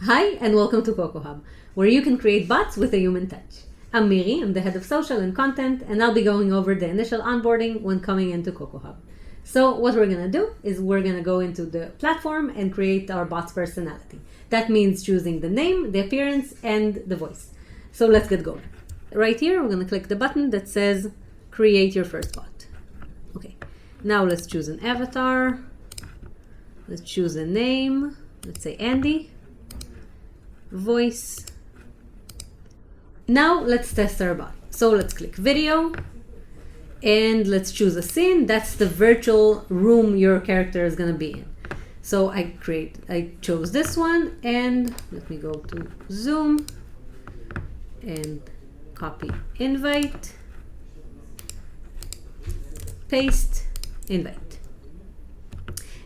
Hi, and welcome to cocohub, where you can create bots with a human touch. I'm Miri, I'm the head of social and content, and I'll be going over the initial onboarding when coming into cocohub. So what we're going to do is we're going to go into the platform and create our bot's personality. That means choosing the name, the appearance, and the voice. So let's get going. Right here, we're going to click the button that says create your first bot. Okay, now let's choose an avatar. Let's choose a name. Let's say Andy. Voice. Now let's test our bot. So let's click video and let's choose a scene. That's the virtual room your character is going to be in. So I chose this one, and let me go to Zoom and copy invite, paste, invite.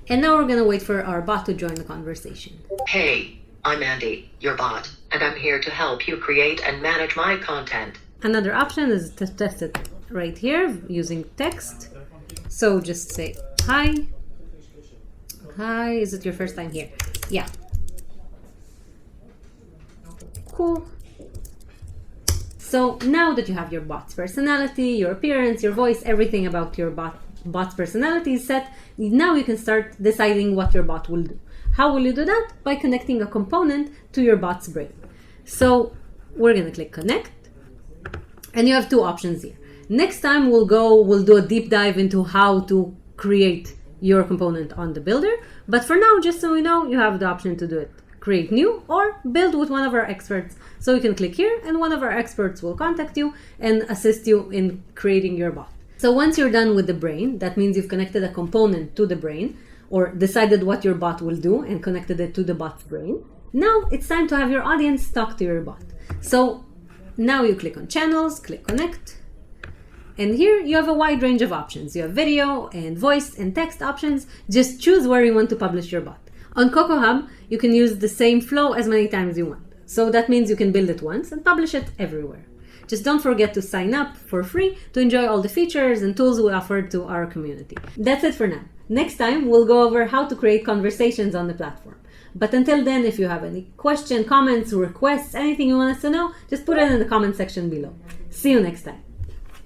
And now we're going to wait for our bot to join the conversation. Hey, I'm Andy, your bot, and I'm here to help you create and manage my content. Another option is to test it right here using text. So just say, hi. Hi, is it your first time here? Yeah. Cool. So now that you have your bot's personality, your appearance, your voice, everything about your bot's personality is set, now you can start deciding what your bot will do. How will you do that? By connecting a component to your bot's brain. So we're going to click connect, and you have two options here. Next time we'll do a deep dive into how to create your component on the builder. But for now, just so you know, you have the option to do it. Create new or build with one of our experts. So you can click here and one of our experts will contact you and assist you in creating your bot. So once you're done with the brain, that means you've connected a component to the brain or decided what your bot will do and connected it to the bot's brain. Now it's time to have your audience talk to your bot. So now you click on channels, click connect. And here you have a wide range of options. You have video and voice and text options. Just choose where you want to publish your bot. On cocohub, you can use the same flow as many times you want. So that means you can build it once and publish it everywhere. Just don't forget to sign up for free to enjoy all the features and tools we offer to our community. That's it for now. Next time, we'll go over how to create conversations on the platform. But until then, if you have any questions, comments, requests, anything you want us to know, just put it in the comment section below. See you next time.